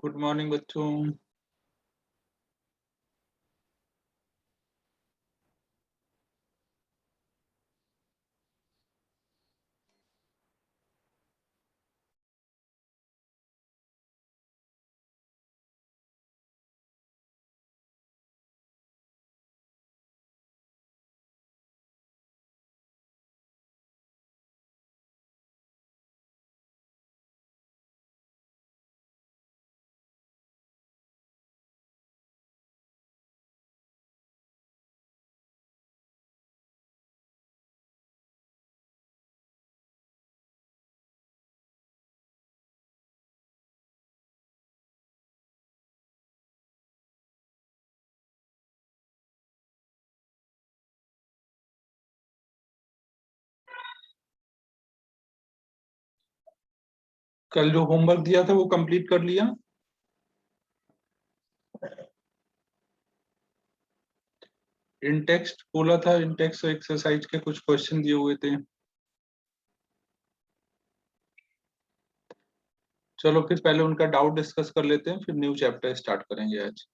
Good morning बच्चों। कल जो होमवर्क दिया था वो कंप्लीट कर लिया? इन टेक्स्ट बोला था, इन टेक्स्ट एक्सरसाइज के कुछ क्वेश्चन दिए हुए थे। चलो फिर पहले उनका डाउट डिस्कस कर लेते हैं, फिर न्यू चैप्टर स्टार्ट करेंगे आज।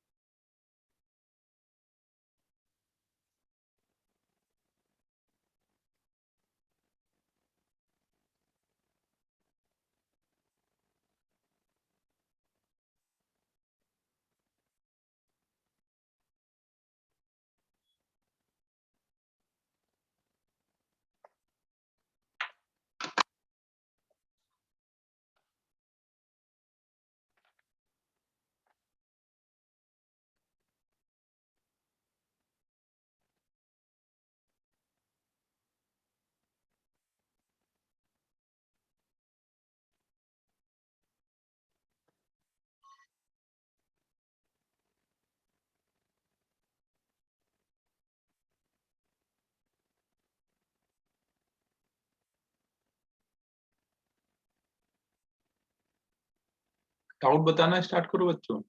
डाउट बताना स्टार्ट करो बच्चों।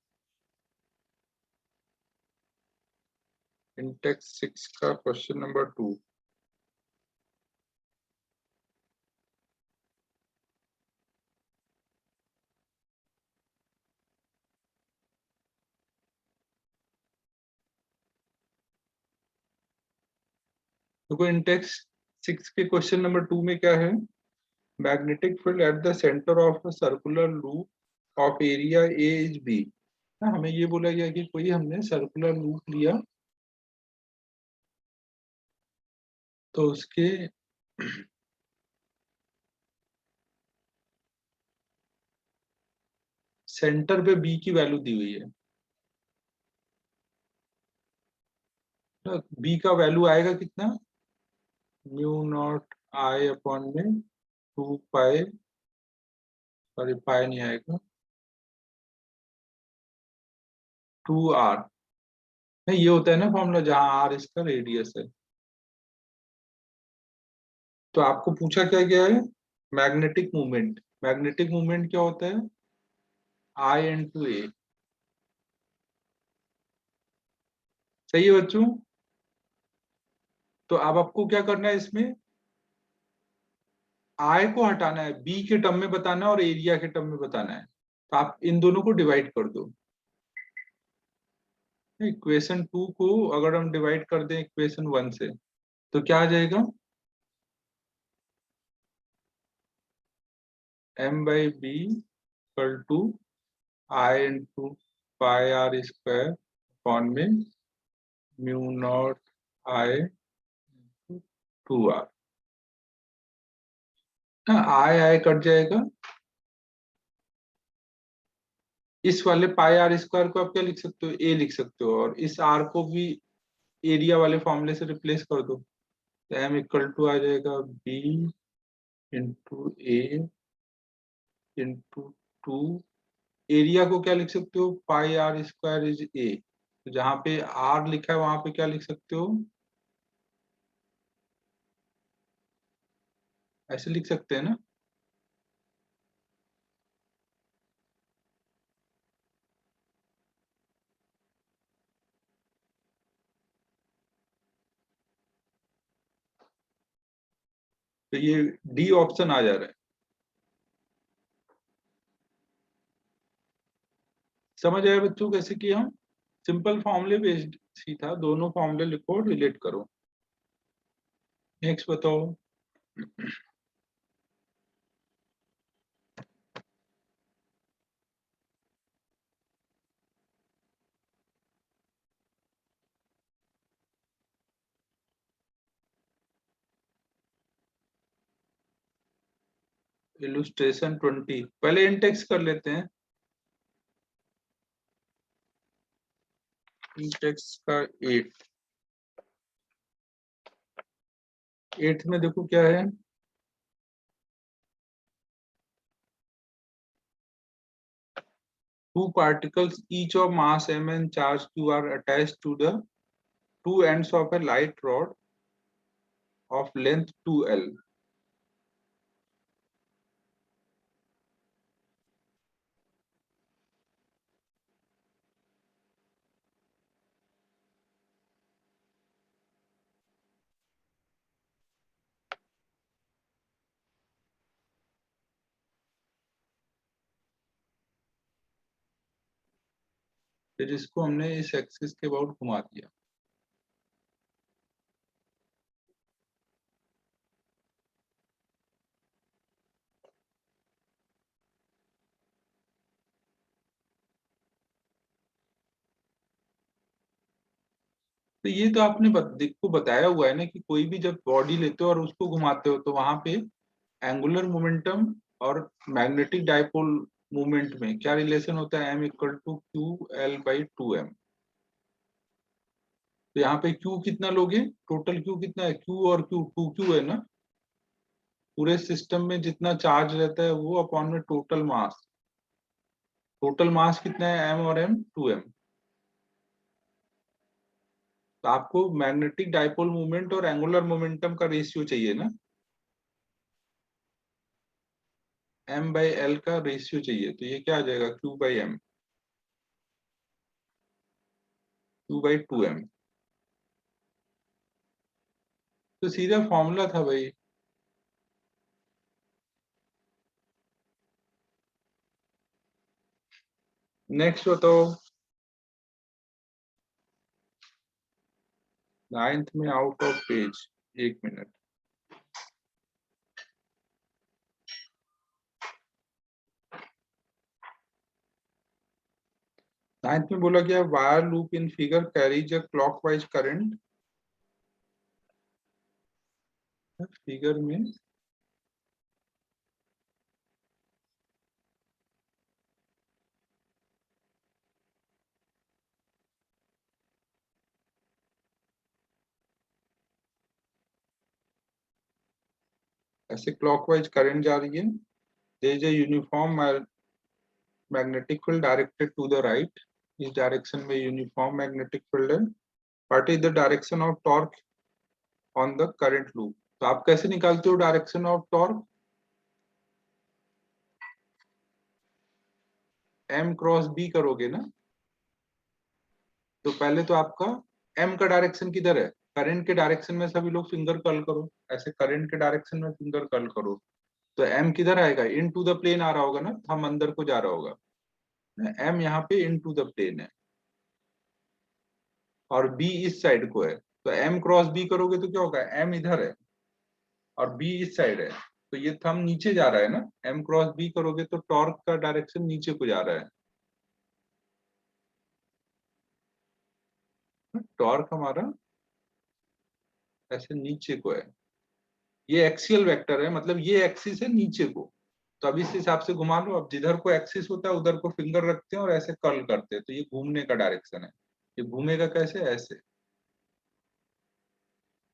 इन टेक्स्ट 6 का क्वेश्चन नंबर 2। देखो इन टेक्स्ट 6 के क्वेश्चन नंबर 2 में क्या है? Magnetic field at the centre of a circular loop of area A is B. हमें ये बोला गया कि कोई हमने सर्कुलर लूप लिया तो उसके सेंटर पे बी की वैल्यू दी हुई है। बी का वैल्यू आएगा कितना? म्यू नॉट आई अपॉन में 2 पाई, सॉरी पाई नहीं आएगा, 2r। नहीं, ये होता है ना फॉर्मूला जहां आर इसका रेडियस है। तो आपको पूछा क्या गया है? Magnetic movement. मैग्नेटिक मूवमेंट क्या होता है? आई एन टू ए। सही है बच्चों? तो अब आपको क्या करना है इसमें? आई को हटाना है, बी के टर्म में बताना है और एरिया के टर्म में बताना है। तो आप इन दोनों को डिवाइड कर दो। इक्वेशन 2 को अगर हम डिवाइड कर दें इक्वेशन 1 से तो क्या आ जाएगा? M by B equal to I into pi R square upon में mu naught I 2r। I I cut जाएगा। इस वाले पाई आर स्क्वायर को आप क्या लिख सकते हो? ए लिख सकते हो, और इस आर को भी एरिया वाले फॉर्मूले से रिप्लेस कर दो। तो एम इक्वल टू आ जाएगा बी इंटू ए इंटू 2। एरिया को क्या लिख सकते हो? पाई आर स्क्वायर इज ए। तो जहां पे आर लिखा है वहां पे क्या लिख सकते हो? ऐसे लिख सकते हैं ना? तो ये डी ऑप्शन आ जा रहा है। समझ आया बच्चों कैसे किया? हम सिंपल फॉर्मूले बेस्ड ही था, दोनों फॉर्मूले लिखो और रिलेट करो। नेक्स्ट बताओ। इलुस्ट्रेशन 20 पहले इंडेक्स कर लेते हैं। इंडेक्स का 8 8 में देखो क्या है। Two particles each of mass m and charge q are attached to the two ends of a light rod of length 2l. फिर इसको हमने इस एक्सिस के अबाउट घुमा दिया। तो ये तो आपने को बताया हुआ है ना कि कोई भी जब बॉडी लेते हो और उसको घुमाते हो तो वहां पे एंगुलर मोमेंटम और मैग्नेटिक डाइपोल मूवमेंट में क्या रिलेशन होता है, m equal to q l by 2m। तो यहाँ पे q कितना लोगे, टोटल q कितना है, q और q 2q है ना। पूरे सिस्टम में जितना चार्ज रहता है वो अपॉन में टोटल मास। टोटल मास कितना है, m और m 2m। तो आपको मैग्नेटिक डाइपोल मूवमेंट और एंगुलर मोमेंटम का रेशियो चाहिए ना, m बाई एल का रेशियो चाहिए। तो ये क्या आ जाएगा, q by m, q by 2m। तो सीधा फॉर्मूला था भाई। नेक्स्ट बताओ। 9th में out of page, 1 minute. 9th में बोला गया wire loop in figure carries a clockwise current. Figure में ऐसे क्लॉकवाइज करंट जा रही है। There is a uniform magnetic field directed to the right. इस डायरेक्शन में यूनिफॉर्म मैग्नेटिक फील्ड है। What is the direction of torque on the current loop. तो आप कैसे निकालते हो direction of torque, m cross b करोगे ना। तो पहले तो आपका m का डायरेक्शन किधर है, करंट के डायरेक्शन में सभी लोग फिंगर कर्ल करो। ऐसे करंट के डायरेक्शन में फिंगर कर्ल करो तो m किधर आएगा, इन टू द प्लेन आ रहा होगा ना, हम अंदर को जा रहा होगा। m यहाँ पे इन टू द प्लेन है और b इस साइड को है। तो m क्रॉस b करोगे तो क्या होगा, m इधर है और b इस साइड है। तो ये थंब नीचे जा रहा है ना, m क्रॉस b करोगे तो टॉर्क का डायरेक्शन नीचे को जा रहा है। टॉर्क हमारा ऐसे नीचे को है। ये एक्सियल वेक्टर है, मतलब ये एक्सिस है नीचे को। तो अब इस हिसाब से घुमा लो। अब जिधर को एक्सिस होता है उधर को फिंगर रखते हैं और ऐसे कर्ल करते हैं, तो ये घूमने का डायरेक्शन है। ये घूमेगा कैसे, ऐसे।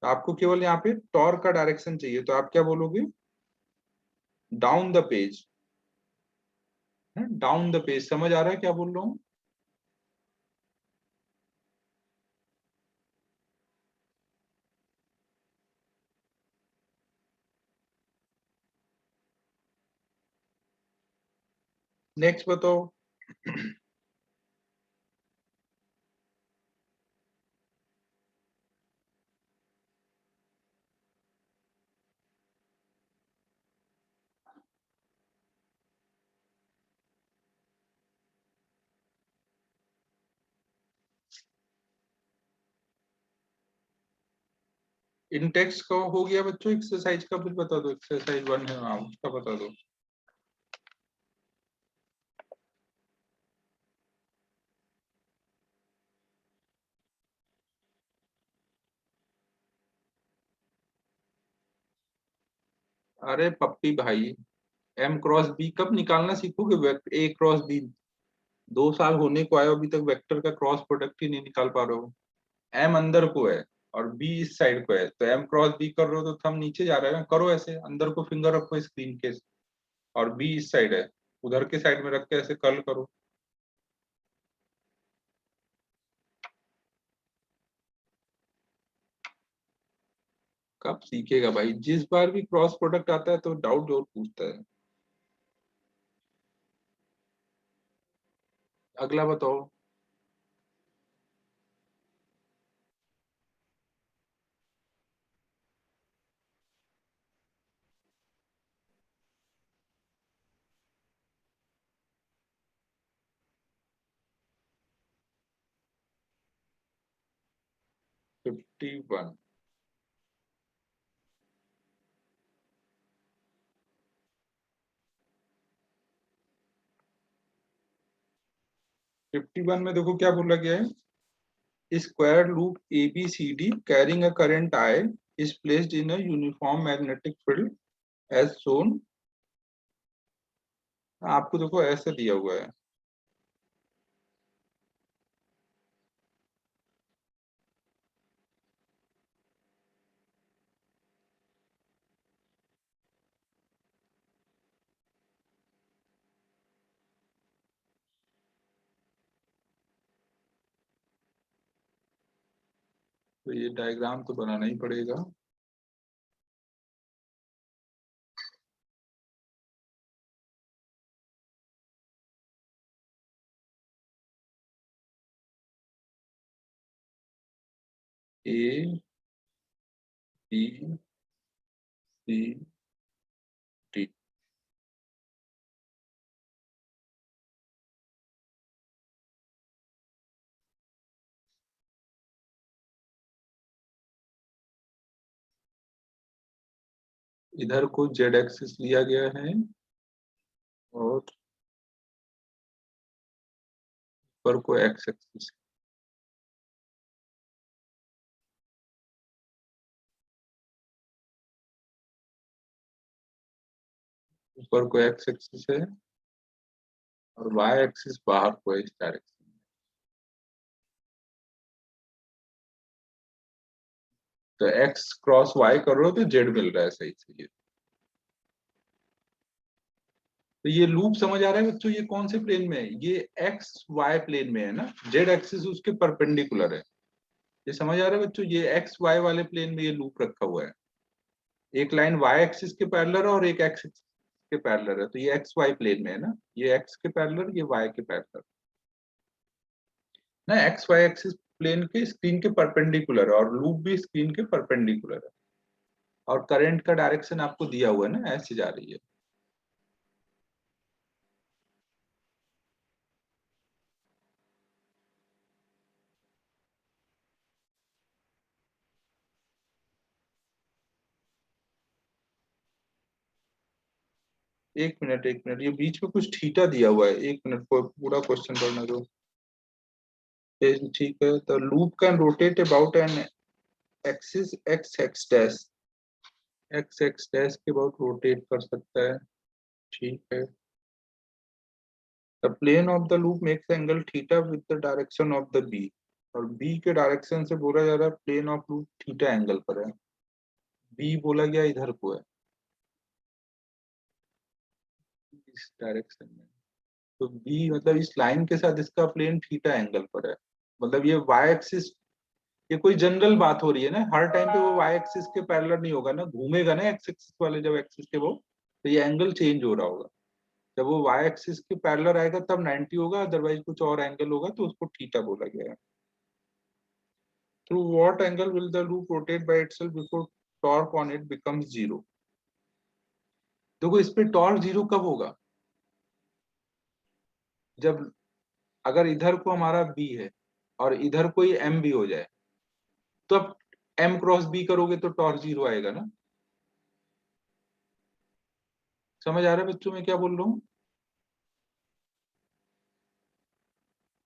तो आपको केवल यहाँ पे टॉर्क का डायरेक्शन चाहिए, तो आप क्या बोलोगे, down the page. Down the page, समझ आ रहा है क्या बोल रहा हूँ। नेक्स्ट बताओ। इंटेक्स का हो गया बच्चों, एक्सरसाइज का फिर बता दो, एक्सरसाइज 1 है, हाँ उसका बता दो। अरे पप्पी भाई, एम क्रॉस बी कब निकालना सीखोगे? ए क्रॉस बी 2 साल होने को आए, अभी तक वेक्टर का क्रॉस प्रोडक्ट ही नहीं निकाल पा रहे हो। एम अंदर को है और बी इस साइड को है, तो एम क्रॉस बी कर रहे हो तो थंब नीचे जा रहा है ना, करो ऐसे, अंदर को फिंगर रखो स्क्रीन के, और बी इस साइड है, उधर के साइड में रख के ऐसे कर्ल करो। कब सीखेगा भाई, जिस बार भी क्रॉस प्रोडक्ट आता है तो डाउट जरूर पूछता है। अगला बताओ। 51। 51 में देखो क्या बोला गया है, square loop ABCD carrying a current I is placed in a uniform magnetic field as shown। आपको देखो ऐसे दिया हुआ है, तो ये डायग्राम तो बनाना ही पड़ेगा। ए बी सी डी, इधर को जेड एक्सिस लिया गया है और ऊपर को एक्स एक्सिस, ऊपर को एक्स एक्सिस है और वाई एक्सिस बाहर को है इस डायरेक्शन में। तो एक्स क्रॉस वाई कर रहे हो तो जेड मिल रहा है सही से। तो ये लूप समझ आ रहा है बच्चों, ये कौन से प्लेन में है, ये एक्स वाई प्लेन में है ना, जेड एक्सिस उसके परपेंडिकुलर है। ये समझ आ रहा है बच्चों, ये एक्स वाई वाले प्लेन में ये लूप रखा हुआ है, एक लाइन वाई एक्सिस के पैरेलल है और एक एक्स एक्सिस के पैरेलल है, तो ये एक्स वाई प्लेन में है ना, ये एक्स के पैरेलल, ये वाई के पैरेलल ना, एक्स वाई एक्सिस प्लेन के स्क्रीन के परपेंडिकुलर है और लूप भी स्क्रीन के परपेंडिकुलर है, और करंट का डायरेक्शन आपको दिया हुआ है ना, ऐसे जा रही है। एक मिनट, ये बीच में कुछ थीटा दिया हुआ है, एक मिनट को पूरा क्वेश्चन पढ़ना दो। ठीक है, तो loop can rotate about an axis x x dash, x x dash के अबाउट रोटेट कर सकता है, ठीक है। The plane of the loop makes angle theta with the direction of the B, और बी के डायरेक्शन से बोला जा रहा है plane of loop theta angle पर है, बी बोला गया इधर को है, इस डायरेक्शन में। तो बी मतलब इस लाइन के साथ इसका प्लेन थीटा एंगल पर है, मतलब ये वाई एक्सिस, ये कोई जनरल बात हो रही है ना, हर टाइम पे वो वाई एक्सिस के पैरेलल नहीं होगा ना, घूमेगा ना एक्स एक्सिस वाले, जब एक्सिस के वो, तो ये एंगल चेंज हो रहा होगा, जब वो वाई एक्सिस के पैरेलल आएगा तब 90 होगा, अदरवाइज कुछ और एंगल होगा तो उसको थीटा बोला गया है। Through what angle will the loop rotate by itself before torque on it becomes zero. देखो इस पे टॉर्क जीरो कब होगा, जब, अगर इधर को हमारा बी है और इधर कोई एम भी हो जाए, तो अब एम क्रॉस बी करोगे तो टॉर्क 0 आएगा ना। समझ आ रहा है बच्चों मैं क्या बोल रहा हूँ?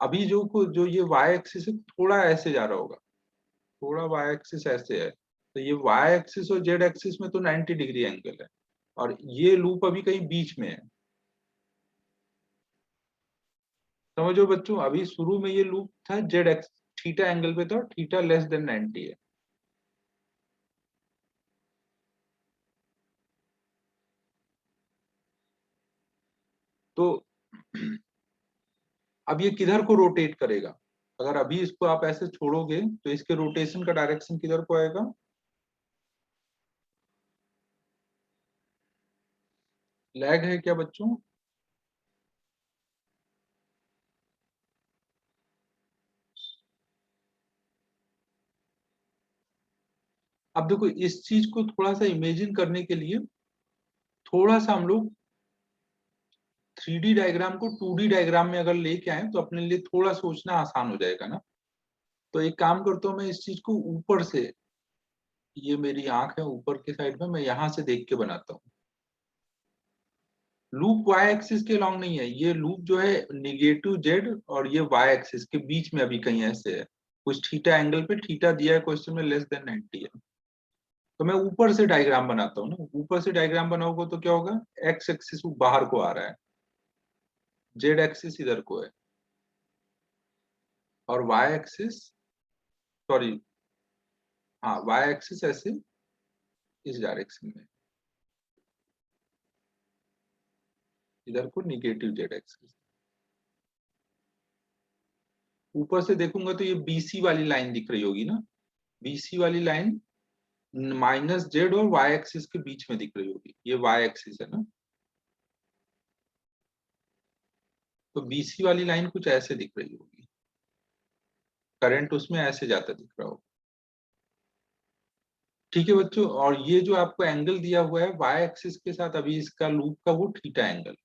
अभी जो ये वाई एक्सिस है थोड़ा ऐसे जा रहा होगा, थोड़ा वाई एक्सिस ऐसे है, तो ये वाई एक्सिस और जेड एक्सिस में तो 90 डिग्री एंगल है, और ये लूप अभी कहीं बीच में है। समझो बच्चों, अभी शुरू में ये लूप था जेड एक्स थीटा एंगल पे था, थीटा लेस देन 90 है। तो अब ये किधर को रोटेट करेगा? अगर अभी इसको आप ऐसे छोड़ोगे तो इसके रोटेशन का डायरेक्शन किधर को आएगा? लैग है क्या बच्चों? अब देखो इस चीज को थोड़ा सा इमेजिन करने के लिए थोड़ा सा हम लोग 3D डायग्राम को 2D डायग्राम में अगर लेके आए तो अपने लिए थोड़ा सोचना आसान हो जाएगा ना। तो एक काम करता हूँ, मैं इस चीज को ऊपर से, ये मेरी आंख है ऊपर के साइड में, मैं यहां से देख के बनाता हूँ। लूप वाई एक्सिस के लॉन्ग नहीं है, ये लूप जो है निगेटिव जेड और ये वाई एक्सिस के बीच में अभी कहीं ऐसे है, कुछ थीटा एंगल पे, थीटा दिया है क्वेश्चन में लेस देन 90 है। तो मैं ऊपर से डायग्राम बनाता हूँ ना, ऊपर से डायग्राम बनाओगे तो क्या होगा, एक्स एक्सिस बाहर को आ रहा है, जेड एक्सिस इधर को है, और वाई एक्सिस, सॉरी, हाँ वाई एक्सिस ऐसे इस डायरेक्शन में, इधर को निगेटिव जेड एक्सिस। ऊपर से देखूंगा तो ये बीसी वाली लाइन दिख रही होगी ना, बीसी वाली लाइन माइनस जेड और वाई एक्सिस के बीच में दिख रही होगी, ये वाई एक्सिस है ना। तो बीसी वाली लाइन कुछ ऐसे दिख रही होगी, करंट उसमें ऐसे जाता दिख रहा होगा। ठीक है बच्चों, और ये जो आपको एंगल दिया हुआ है वाई एक्सिस के साथ, अभी इसका लूप का वो थीटा एंगल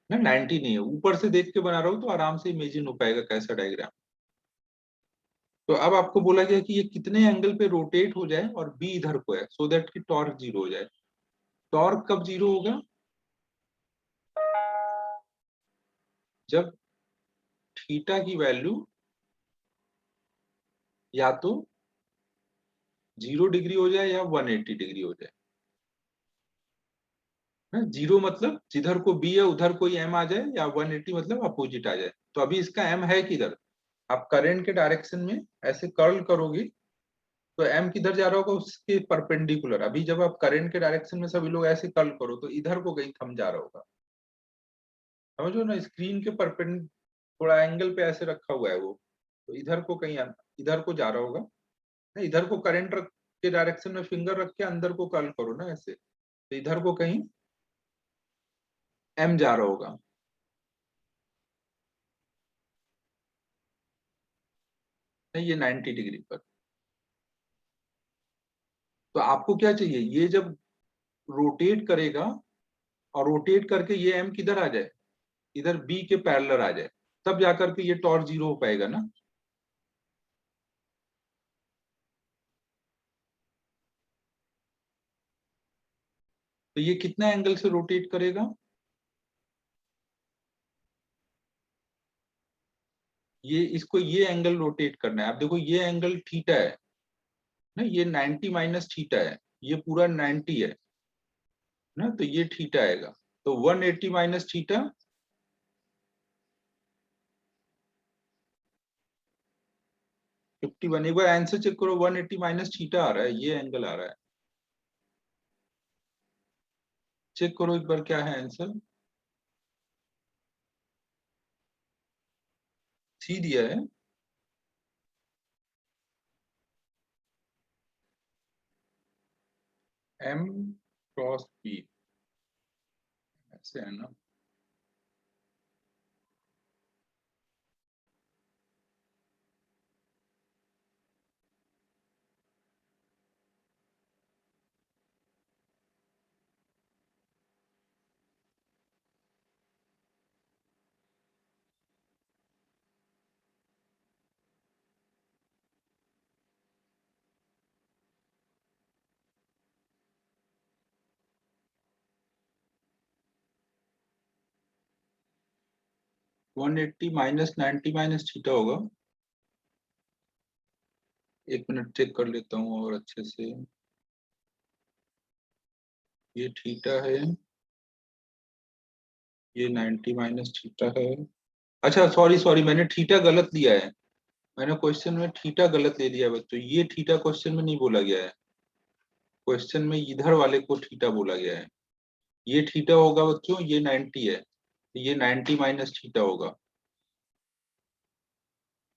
ना, 90 नहीं है। ऊपर से देख के बना रहा हूँ तो आराम से इमेजिन हो पाएगा कैसा डायग्राम। तो अब आपको बोला गया कि ये कितने एंगल पे रोटेट हो जाए और बी इधर को है, सो दैट कि टॉर्क 0 हो जाए। टॉर्क कब 0 होगा? जब थीटा की वैल्यू या तो 0 डिग्री हो जाए या 180 डिग्री हो जाए। 0 मतलब जिधर को बी है उधर कोई एम आ जाए, या 180 मतलब अपोजिट आ जाए। तो अभी इसका एम है किधर? आप करंट के डायरेक्शन में ऐसे कर्ल करोगे तो एम किधर जा रहा होगा, उसके परपेंडिकुलर। अभी जब आप करंट के डायरेक्शन में सभी लोग ऐसे कर्ल करो तो इधर को कहीं थम जा रहा होगा। समझो ना, स्क्रीन के परपेंड थोड़ा एंगल पे ऐसे रखा हुआ है वो, तो इधर को कहीं इधर को जा रहा होगा ना। इधर को करंट रख के डायरेक्शन में फिंगर रख के अंदर को कर्ल करो ना ऐसे, तो इधर को कहीं एम जा रहा होगा। नहीं, ये 90 डिग्री पर। तो आपको क्या चाहिए, ये जब रोटेट करेगा और रोटेट करके ये एम किधर आ जाए, इधर बी के पैरेलल आ जाए, तब जाकर के ये टॉर्क 0 हो पाएगा ना। तो ये कितना एंगल से रोटेट करेगा? ये इसको ये एंगल रोटेट करना है। आप देखो ये एंगल थीटा है ना, ये 90 माइनस थीटा है, ये पूरा 90 है ना, तो ये थीटा आएगा। तो 180 माइनस थीटा 51। एक बार आंसर चेक करो, 180 माइनस थीटा आ रहा है, ये एंगल आ रहा है। चेक करो एक बार क्या है आंसर। सी दिया है, एम क्रॉस बी, ऐसे है ना। 180 माइनस 90 माइनस थीटा होगा। एक मिनट चेक कर लेता हूँ और अच्छे से। ये थीटा है, ये 90 माइनस थीटा है। अच्छा सॉरी सॉरी, मैंने थीटा गलत दिया है। मैंने क्वेश्चन में थीटा गलत ले लिया है बच्चों। ये थीटा क्वेश्चन में नहीं बोला गया है। क्वेश्चन में इधर वाले को थीटा बोला गया है। ये थीटा होगा बच्चों, ये 90 है, ये 90 माइनस थीटा होगा।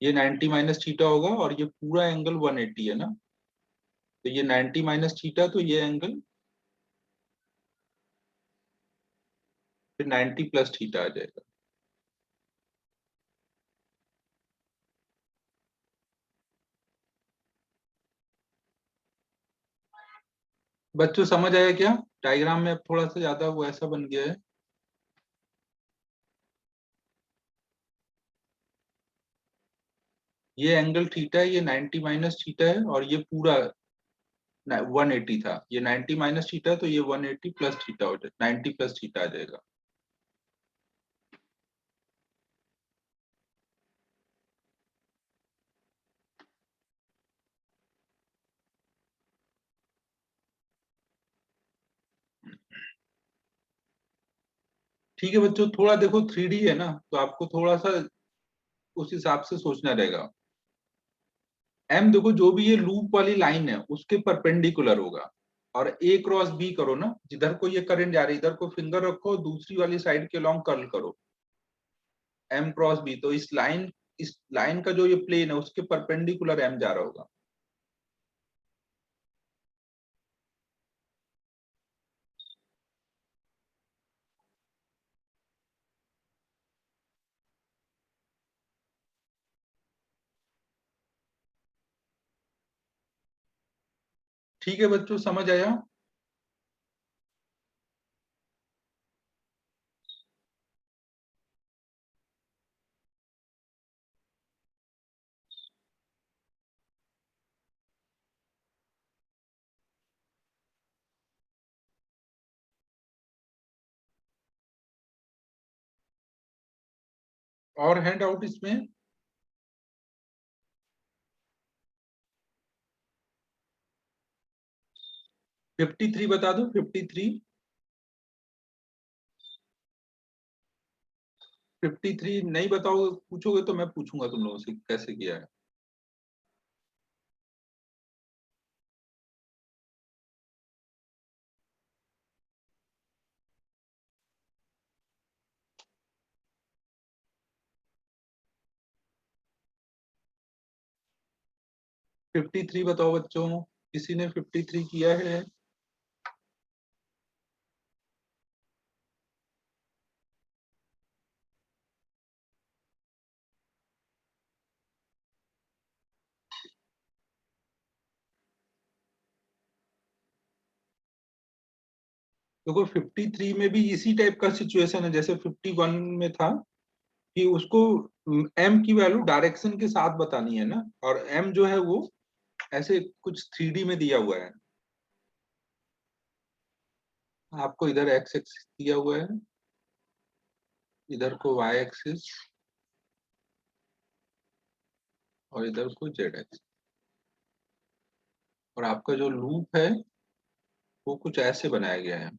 ये 90 माइनस थीटा होगा और ये पूरा एंगल 180 है ना। तो ये 90 माइनस थीटा, तो ये एंगल फिर 90 प्लस थीटा आ जाएगा। बच्चों समझ आया क्या? डायग्राम में अब थोड़ा सा ज्यादा वो ऐसा बन गया है। ये एंगल थीटा है, ये 90 माइनस थीटा है और ये पूरा 180 था। ये 90 माइनस थीटा है, तो ये 180 प्लस थीटा हो जाएगा, 90 प्लस थीटा आ जाएगा। ठीक है बच्चों, थोड़ा देखो 3D है ना, तो आपको थोड़ा सा उस हिसाब से सोचना रहेगा। एम देखो, जो भी ये लूप वाली लाइन है उसके परपेंडिकुलर होगा। और ए क्रॉस बी करो ना, जिधर को ये करंट जा रही है इधर को फिंगर रखो, दूसरी वाली साइड के लॉन्ग कर्ल करो। एम क्रॉस बी, तो इस लाइन का जो ये प्लेन है उसके परपेंडिकुलर एम जा रहा होगा। ठीक है बच्चों, समझ आया? और हैंड आउट इसमें 53 बता दो, 53। 53 नहीं बताओ, पूछोगे तो मैं पूछूंगा तुम लोगों से कैसे किया है। फिफ्टी थ्री बताओ बच्चों, किसी ने 53 किया है? देखो 53 में भी इसी टाइप का सिचुएशन है जैसे 51 में था, कि उसको एम की वैल्यू डायरेक्शन के साथ बतानी है ना, और एम जो है वो ऐसे कुछ 3D में दिया हुआ है। आपको इधर एक्स एक्सिस दिया हुआ है, इधर को वाई एक्सिस, और इधर को जेड एक्सिस। और आपका जो लूप है वो कुछ ऐसे बनाया गया है।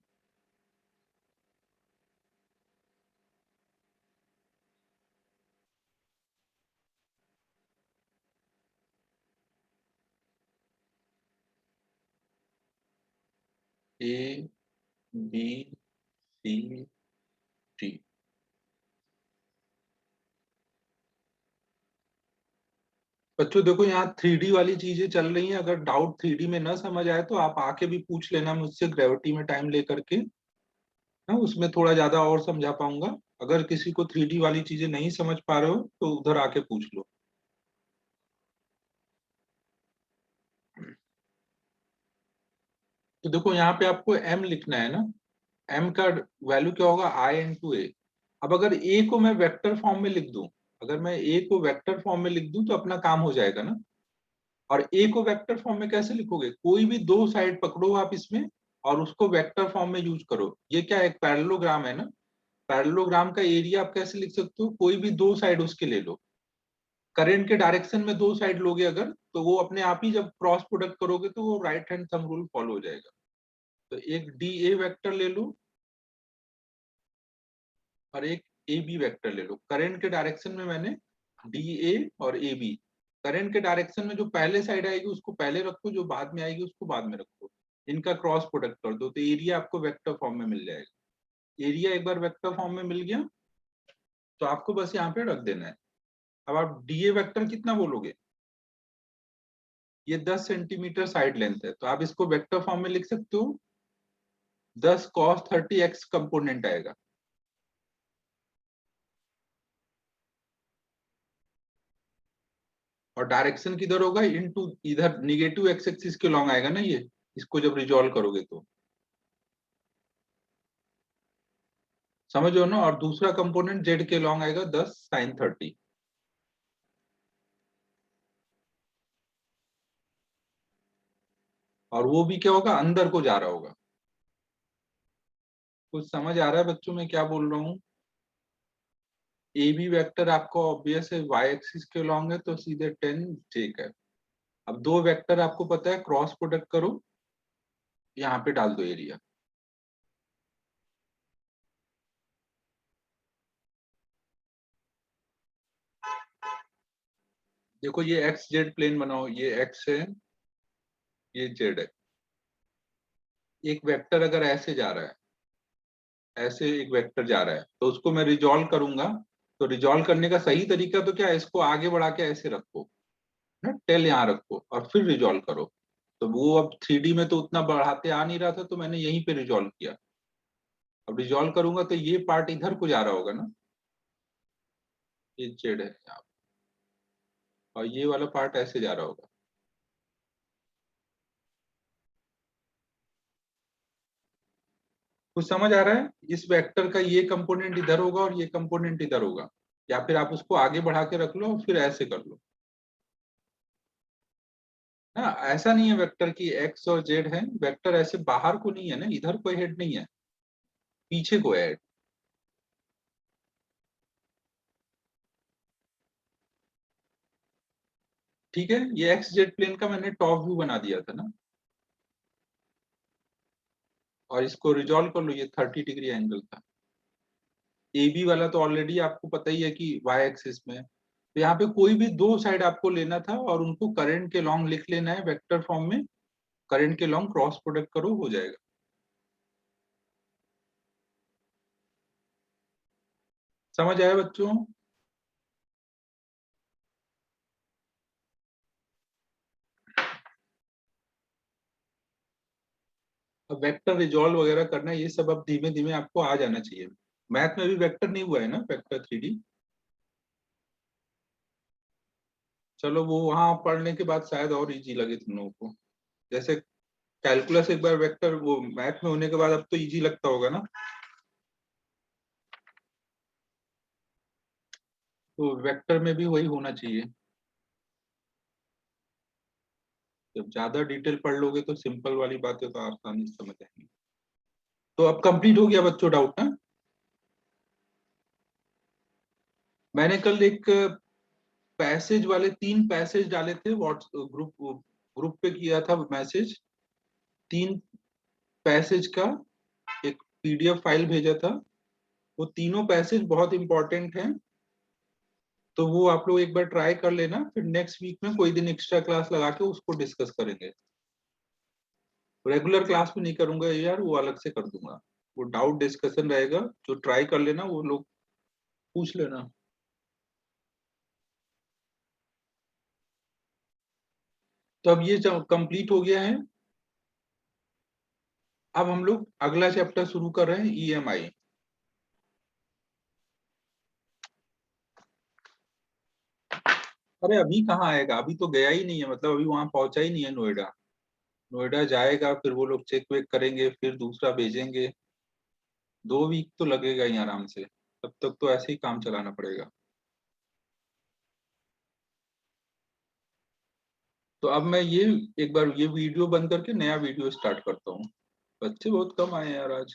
A B C D. बच्चों देखो, यहाँ 3D वाली चीजें चल रही हैं। अगर डाउट 3D में ना समझ आए तो आप आके भी पूछ लेना मुझसे, ग्रेविटी में टाइम लेकर के। हाँ, उसमें थोड़ा ज्यादा और समझा पाऊंगा। अगर किसी को 3D वाली चीजें नहीं समझ पा रहे हो तो उधर आके पूछ लो। तो देखो यहाँ पे आपको m लिखना है ना। m का वैल्यू क्या होगा, i इंटू ए। अब अगर a को मैं वेक्टर फॉर्म में लिख दूं, अगर मैं a को वेक्टर फॉर्म में लिख दूं तो अपना काम हो जाएगा ना। और a को वेक्टर फॉर्म में कैसे लिखोगे, कोई भी दो साइड पकड़ो आप इसमें और उसको वेक्टर फॉर्म में यूज करो। ये क्या है, एक पैरेललोग्राम है ना। पैरेललोग्राम का एरिया आप कैसे लिख सकते हो, कोई भी दो साइड उसके ले लो, करंट के डायरेक्शन में दो साइड लोगे अगर, तो वो अपने आप ही जब क्रॉस प्रोडक्ट करोगे तो वो right hand thumb rule follow हो जाएगा। तो एक डी ए वेक्टर ले लो और एक ए बी वेक्टर ले लो। करंट के डायरेक्शन में मैंने डी ए और ए बी, करंट के डायरेक्शन में जो पहले साइड आएगी उसको पहले रखो, जो बाद में आएगी उसको बाद में रखो, इनका क्रॉस प्रोडक्ट कर दो तो एरिया आपको वेक्टर फॉर्म में मिल जाएगा। एरिया एक बार वेक्टर फॉर्म में मिल गया तो आपको बस यहाँ पे रख देना है। अब आप डीए वेक्टर कितना बोलोगे, ये 10 सेंटीमीटर साइड लेंथ है, तो आप इसको वेक्टर फॉर्म में लिख सकते हो 10 cos 30x कंपोनेंट आएगा। और डायरेक्शन किधर होगा, इनटू इधर निगेटिव एक्स एक्सिस के लॉन्ग आएगा ना ये, इसको जब रिजॉल्व करोगे तो समझो ना। और दूसरा कंपोनेंट जेड के लॉन्ग आएगा 10 sin 30। और वो भी क्या होगा, अंदर को जा रहा होगा। कुछ समझ आ रहा है बच्चों में क्या बोल रहा हूँ। ए बी वेक्टर आपको ऑब्वियस है वाई एक्सिस के लॉन्ग है तो सीधे 10 ठीक है। अब दो वेक्टर आपको पता है, क्रॉस प्रोडक्ट करो, यहाँ पे डाल दो एरिया। देखो ये एक्स जेड प्लेन बनाओ, ये एक्स है ये जेड है। एक वेक्टर अगर ऐसे जा रहा है, ऐसे एक वेक्टर जा रहा है तो उसको मैं रिजॉल्व करूंगा। तो रिजॉल्व करने का सही तरीका तो क्या है, इसको आगे बढ़ा के ऐसे रखो ना, टेल यहाँ रखो और फिर रिजॉल्व करो। तो वो अब 3D में तो उतना बढ़ाते आ नहीं रहा था तो मैंने यहीं पे रिजॉल्व किया। अब रिजॉल्व करूंगा तो ये पार्ट इधर को जा रहा होगा ना, ये जेड है यहाँ, और ये वाला पार्ट ऐसे जा रहा होगा। कुछ समझ आ रहा है, इस वेक्टर का ये कंपोनेंट इधर होगा और ये कंपोनेंट इधर होगा, या फिर आप उसको आगे बढ़ा के रख लो और फिर ऐसे कर लो ना। ऐसा नहीं है वेक्टर की एक्स और जेड है, वेक्टर ऐसे बाहर को नहीं है ना, इधर कोई हेड नहीं है, पीछे को है। ठीक है, ये एक्स जेड प्लेन का मैंने टॉप व्यू बना दिया था ना। और इसको रिजॉल्व कर लो, ये 30 डिग्री एंगल था। ए बी वाला तो ऑलरेडी आपको पता ही है कि वाई एक्सिस में है। तो यहाँ पे कोई भी दो साइड आपको लेना था और उनको करंट के लॉन्ग लिख लेना है वेक्टर फॉर्म में, करंट के लॉन्ग क्रॉस प्रोडक्ट करो हो जाएगा। समझ आया बच्चों। अब वेक्टर रिजॉल्व वगैरह करना ये सब अब धीमे धीमे आपको आ जाना चाहिए। मैथ में भी वेक्टर नहीं हुआ है ना, वेक्टर 3D। चलो वो वहां पढ़ने के बाद शायद और इजी लगे तुम लोगों को। जैसे कैलकुलस एक बार वेक्टर वो मैथ में होने के बाद अब तो इजी लगता होगा ना। तो वेक्टर में भी वही होना चाहिए। जब ज्यादा डिटेल पढ़ लोगे तो सिंपल वाली बातें तो आसानी से समझ आएंगी। तो अब कंप्लीट हो गया बच्चों डाउट ना। मैंने कल एक पैसेज वाले 3 पैसेज डाले थे व्हाट्स ग्रुप ग्रुप पे किया था मैसेज। 3 पैसेज का एक पीडीएफ फाइल भेजा था। वो तीनों पैसेज बहुत इंपॉर्टेंट हैं, तो वो आप लोग एक बार ट्राई कर लेना, फिर नेक्स्ट वीक में कोई दिन एक्स्ट्रा क्लास लगा के उसको डिस्कस करेंगे। रेगुलर क्लास में नहीं करूंगा यार, वो अलग से कर दूंगा। वो डाउट डिस्कशन रहेगा, जो ट्राई कर लेना वो लोग पूछ लेना। तो अब ये कंप्लीट हो गया है। अब हम लोग अगला चैप्टर शुरू कर रहे हैं, ईएमआई। अरे अभी कहाँ आएगा, अभी तो गया ही नहीं है, मतलब अभी वहां पहुंचा ही नहीं है नोएडा। नोएडा जाएगा फिर वो लोग चेक वेक करेंगे फिर दूसरा भेजेंगे। 2 वीक तो लगेगा ही आराम से, तब तक तो ऐसे ही काम चलाना पड़ेगा। तो अब मैं ये एक बार ये वीडियो बंद करके नया वीडियो स्टार्ट करता हूँ। बच्चे बहुत कम आए हैं यार आज।